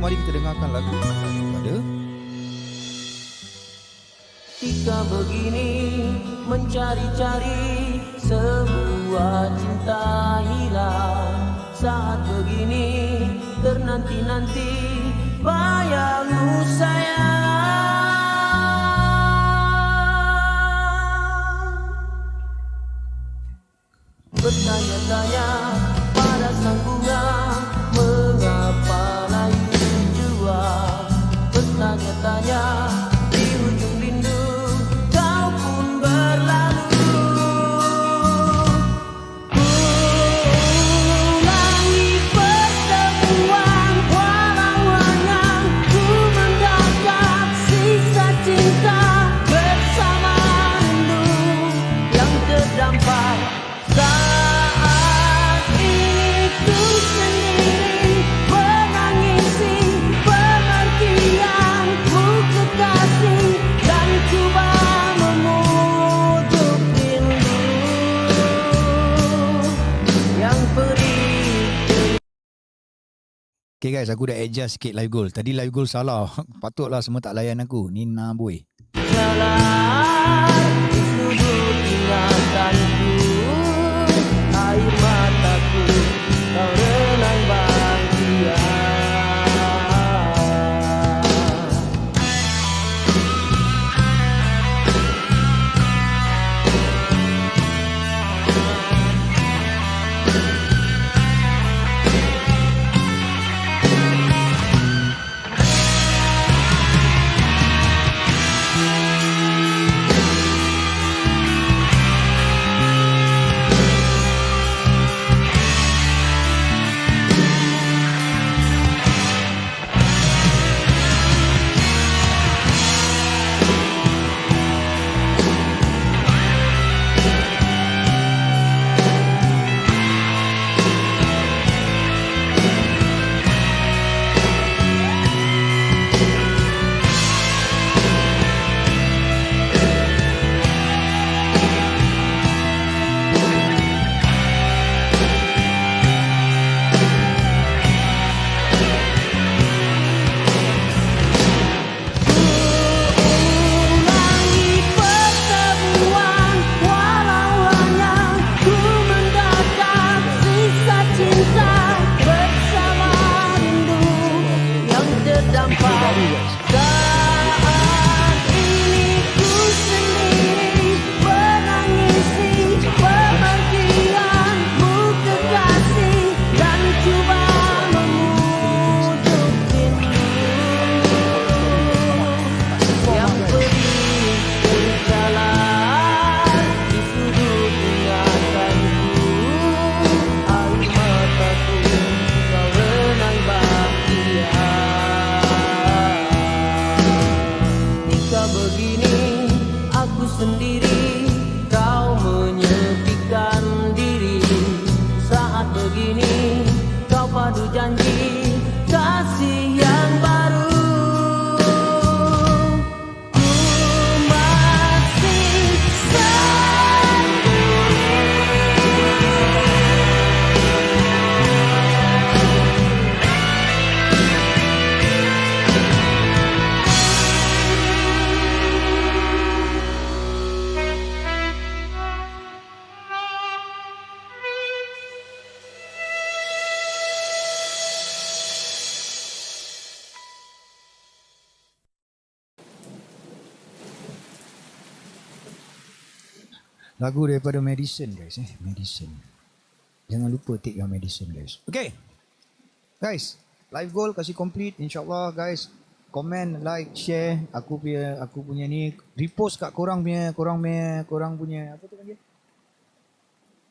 Mari kita dengarkan lagu daripada Ketika begini mencari-cari sebuah cinta hilang, saat begini ternanti-nanti bayangmu sayang. Bertanya-tanya pada sang bunga, mengapa layu jua? Bertanya-tanya di ujung rindu, kau pun berlalu. Ulangi pertemuan, walau hanya ku mendapat sisa cinta bersama rindu yang terdampar. Saat ini ku sendiri menangisi penantianmu kekasih, dan cuba memujuk rindu yang perih. Okay guys, aku dah adjust sikit live goal. Tadi live goal salah. Patutlah semua tak layan aku. Nina boy. Jalan di sudut ingatanku, air mataku kau renang bahagia. Ulangi pertemuan, walau hanya ku mendapat sisa cinta bersama rindu yang terdampar. Saat ini ku sendiri menangisi pemergianmu kekasih, dan cuba memujuk rindu yang perih berjalan di sudut ingatanku, air mataku kau renang bahagia. Ketika begini aku sendiri, kau menyepikan diri. Saat begini kau padu janji kasih yang baru. Ku masih sendiri. lagu daripada Madison guys. Madison. Jangan lupa take yang Madison guys. Okay. Guys, live goal kasih complete. InsyaAllah guys. Comment, like, share. Aku punya ni. Repost kat korang punya apa tu panggil?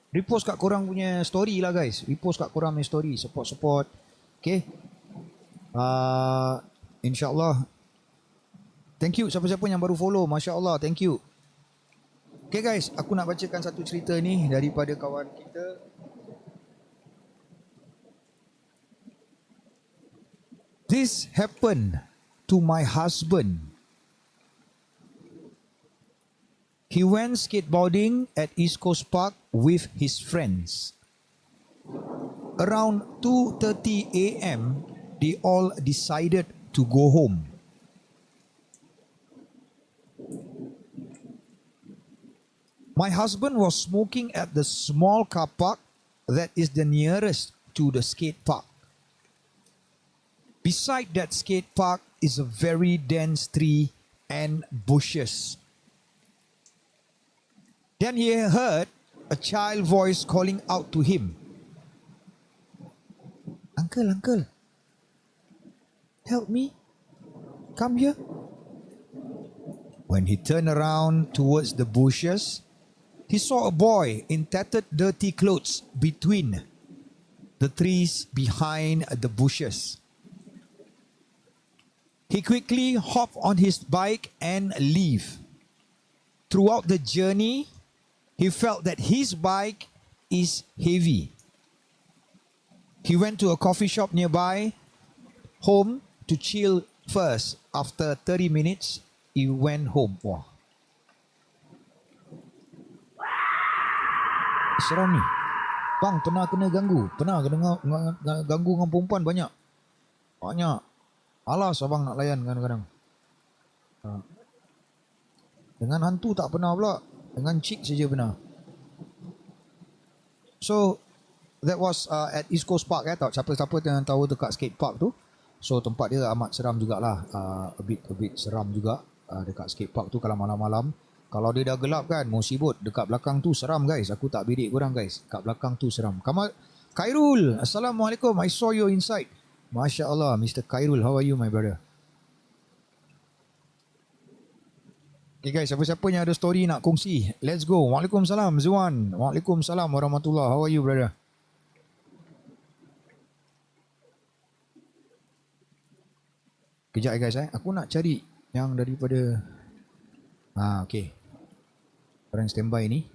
Repost kat korang punya story lah guys. Repost kat korang punya story. Support. Okay. InsyaAllah. Thank you siapa-siapa yang baru follow. Masya Allah. Thank you. Okay guys. Aku nak bacakan satu cerita ni daripada kawan kita. This happened to my husband. He went skateboarding at East Coast Park with his friends. Around 2:30 a.m., they all decided to go home. My husband was smoking at the small car park that is the nearest to the skate park. Beside that skate park is a very dense tree and bushes. Then he heard a child voice calling out to him, "Uncle, uncle, help me, come here." When he turned around towards the bushes, he saw a boy in tattered, dirty clothes between the trees behind the bushes. He quickly hopped on his bike and left. Throughout the journey, he felt that his bike is heavy. He went to a coffee shop nearby home to chill first. After 30 minutes, he went home. Wah. Seram ni. Bang, pernah kena ganggu? Pernah kena ganggu dengan perempuan banyak? Banyak. Alas abang nak layan kadang-kadang. Dengan hantu tak pernah pula. Dengan chick saja pernah. So, that was at East Coast Park. Tak siapa-siapa yang tahu dekat skate park tu. So, tempat dia amat seram jugalah. A bit seram juga dekat skate park tu kalau malam-malam. Kalau dia dah gelap kan, musibut. Dekat belakang tu seram guys. Aku tak bidik korang guys. Dekat belakang tu seram. Khairul, Assalamualaikum. I saw you inside. Masya Allah, Mr. Khairul. How are you my brother? Okay guys, siapa-siapa yang ada story nak kongsi, let's go. Waalaikumsalam Zuan. Waalaikumsalam warahmatullahi. How are you brother? Kejap guys aku nak cari yang daripada okay. Orang standby ni.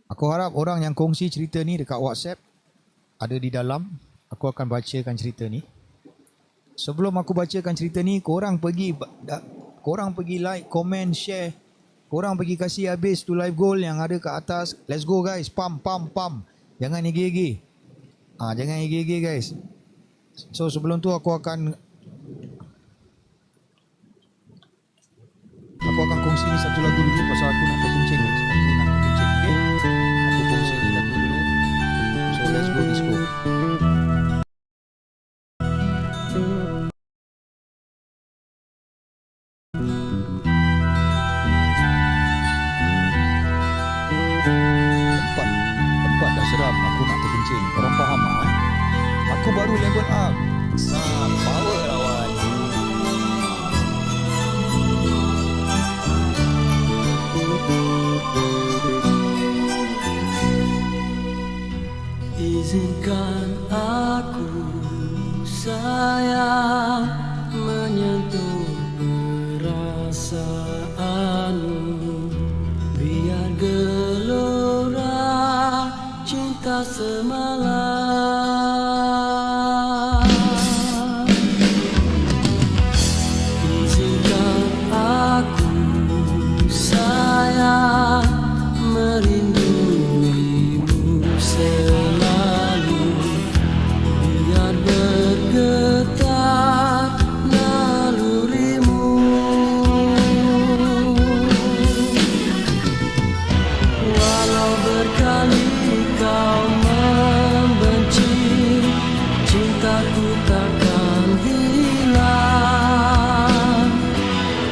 Aku harap orang yang kongsi cerita ni dekat WhatsApp ada di dalam. Aku akan bacakan cerita ni. Sebelum aku bacakan cerita ni, korang pergi like, comment, share. Korang pergi kasih habis tu live goal yang ada kat atas. Let's go guys. Pam. Jangan igi-igi. Jangan igi-igi guys. So sebelum tu aku akan kongsi ni satu lagu dulu pasal aku nak terkencing guys. Let's go disco. Tempat dah seram, aku nak terkencing. Korang faham tak? Aku baru level up. Power lawan. Izinkan aku sayang menyentuh perasaanmu, biar gelora cinta semalam. Izinkan aku sayang merinduimu selalu, biar bergetar nalurimu. Walau berkali kau membenci, cintaku takkan hilang.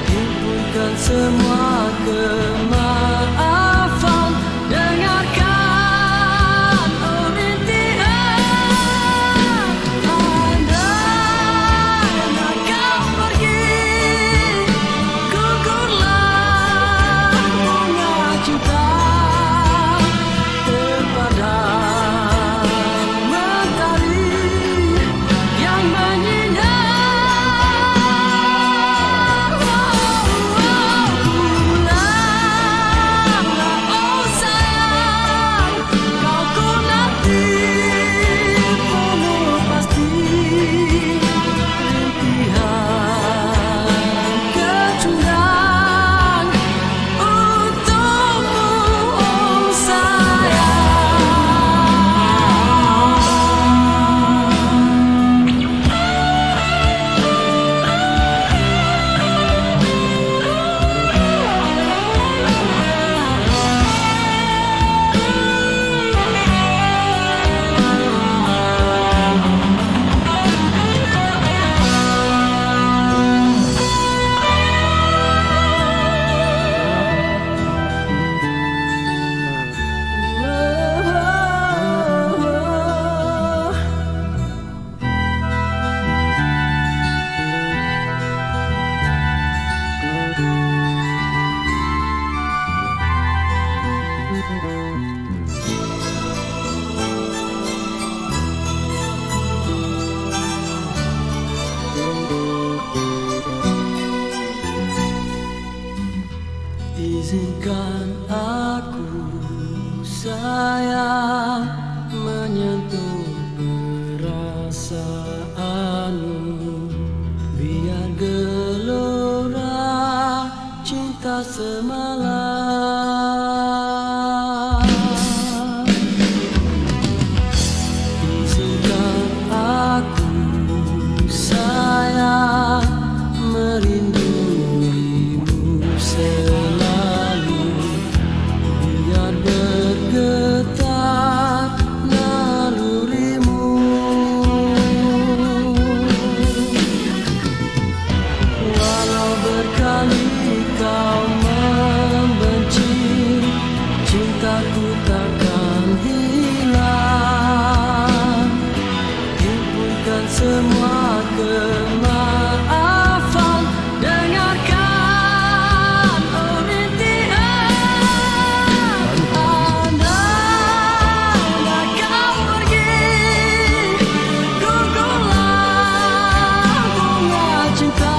Himpunkan semua kemaafan, dengarkan oh rintihan. Andai kau pergi, gugurlah bunga cinta terpadam mentari yang menyinar. Bulan Izinkan aku sayang menyentuh perasaanmu, biar gelora cinta semalam. Izinkan aku sayang merinduimu selalu, biar bergetar nalurimu. Walau berkali kau membenci, cintaku takkan hilang. Himpunkan semua kemaafan, dengarkan rintihan. Andailah kau pergi, gugurlah bunga cinta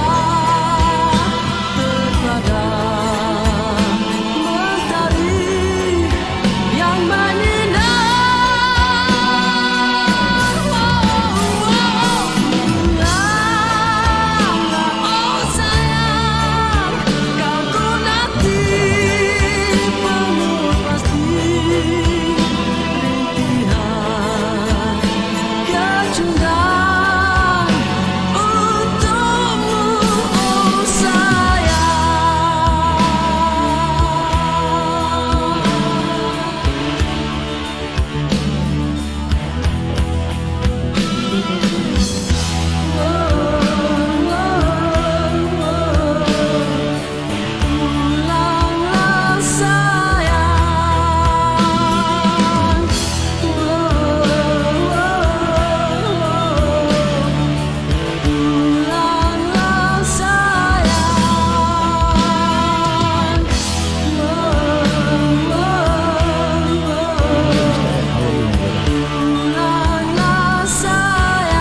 terpadam mentari yang menyinari. Pulanglah, oh sayang, kau ku nanti penuh pasti rintihan kecundang untukmu, oh sayang. Pulanglah sayang, pulanglah sayang, pulanglah sayang,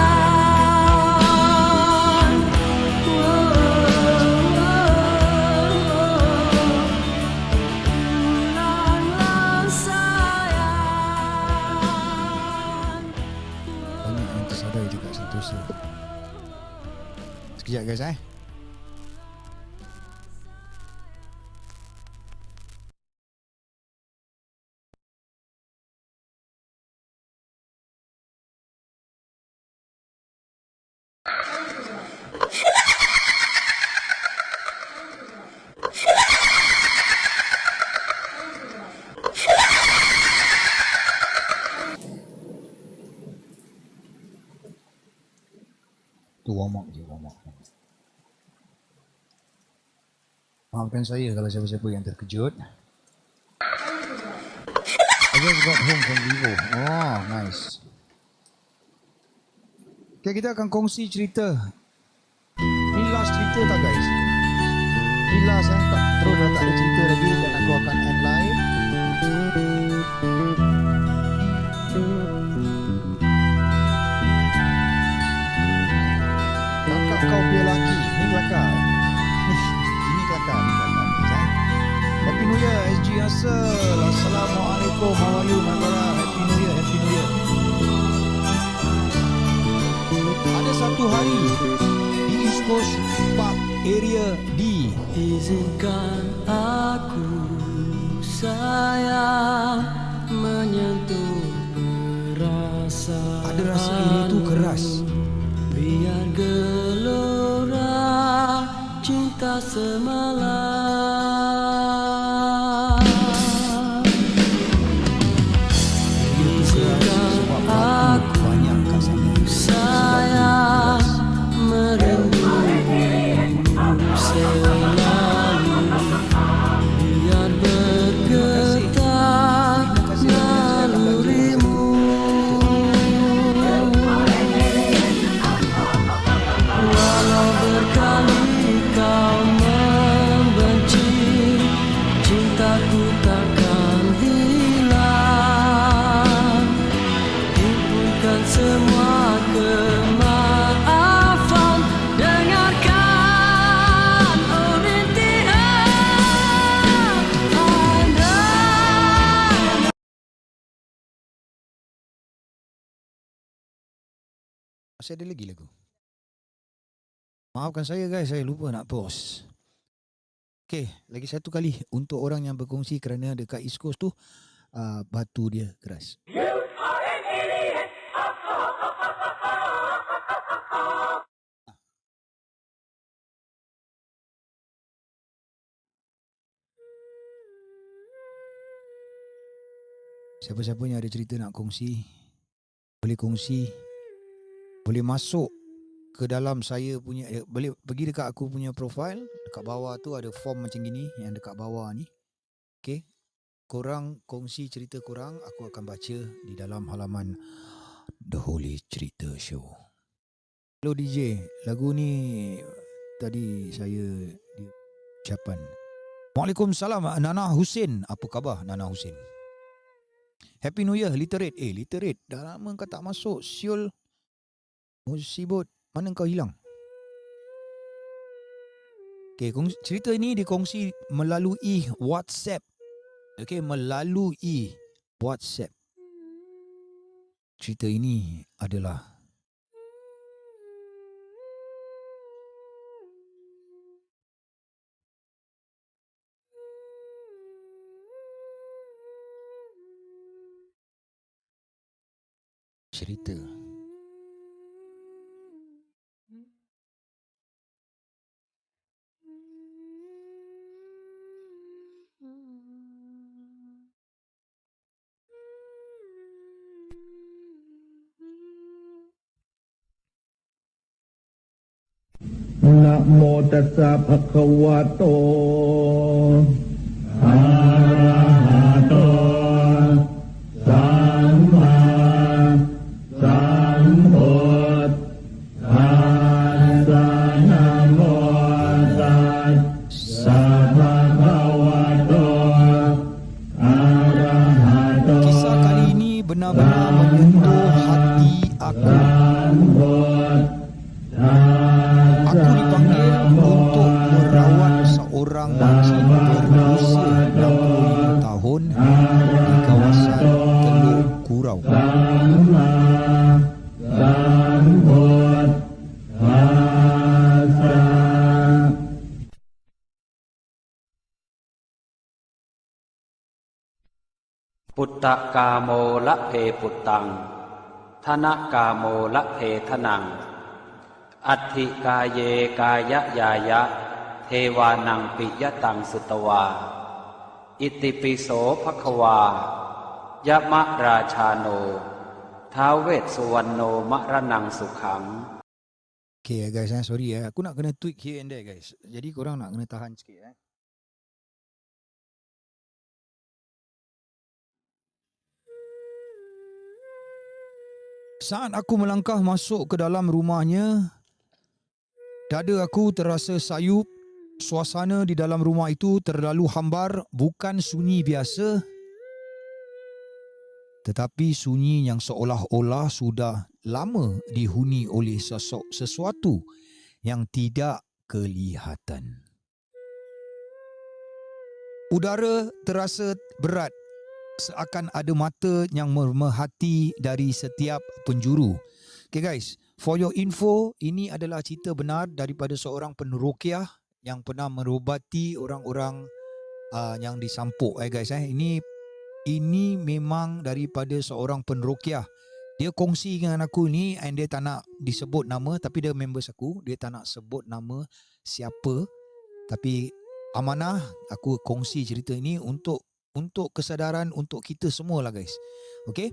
pulanglah sayang. Banyak yang tersadai juga Sentosa. Sekejap guys Tu warm up je, warm up. Maafkan saya kalau siapa-siapa yang terkejut. I just got home from Vivo. Oh, nice. Okay, kita akan kongsi cerita. Ni last cerita tak guys? Ni last tak, terus dah tak ada cerita lagi dan aku akan end live. Kakak kau punya laki. Ni kelakar. Ini kelakar. Happy New Year SG Hassel. Assalamualaikum. How are you my brother? Happy New Year. Happy New Year. Ada satu hari di East Coast Park Area D. Izinkan aku sayang menyentuh perasaan. Ada rasa ini tu keras. Biar gelora cinta semalam. Izinkan aku Banyak kat sana. sayang merinduimu selalu, biar bergetar nalurimu. Walau berkali kau membenci, Masih ada lagi lagu. Maafkan saya guys, saya lupa nak pause. Okay, lagi satu kali untuk orang yang berkongsi kerana dekat East Coast tu batu dia keras. Siapa-siapa yang ada cerita nak kongsi, boleh kongsi, boleh masuk ke dalam saya punya, boleh pergi dekat aku punya profile, dekat bawah tu ada form macam gini yang dekat bawah ni. Okay, korang kongsi cerita korang, aku akan baca di dalam halaman The Holy Cerita Show. Hello DJ, lagu ni tadi saya di ucapan. Waalaikumsalam Nana Husin. Apa khabar Nana Husin? Happy New Year Literate. Literate dah lama kau tak masuk. Siul Musibut, mana kau hilang? Okay, cerita ini dikongsi melalui WhatsApp. Okay, melalui WhatsApp. Cerita ini adalah ceritaนะโมตัสสะภะคะวะโตอะระหะโตสัมมาสัมพุทธัสสะนะโมตัสสะภะคะวะโตอะระหะโต kisah kali ini benar-benar menyentuh hati aku. Aku dipanggil untuk merawat seorang makcik berusia 65 tahun di kawasan Teluk Kurau. Putta kamo laphe puttang, thana kamo laphe thanang, Atti kaye kaya yaya, Tewanang piyatang sutawa, Iti piso phakawa, Yama rachano, Tawet suwanno maranang sukhang. Okay guys, sorry aku nak kena tweak here and there guys. Jadi korang nak kena tahan sikit Saat aku melangkah masuk ke dalam rumahnya, dada aku terasa sayup. Suasana di dalam rumah itu terlalu hambar, bukan sunyi biasa, tetapi sunyi yang seolah-olah sudah lama dihuni oleh sesuatu yang tidak kelihatan. Udara terasa berat, seakan ada mata yang memerhati dari setiap penjuru. Okay guys, for your info, ini adalah cerita benar daripada seorang penerokiah yang pernah merubati orang-orang yang disampuk guys. Ini memang daripada seorang penerokiah. Dia kongsi dengan aku ni, and dia tak nak disebut nama, tapi dia members aku. Dia tak nak sebut nama siapa, tapi amanah aku kongsi cerita ini untuk kesedaran untuk kita semua lah guys. Okay,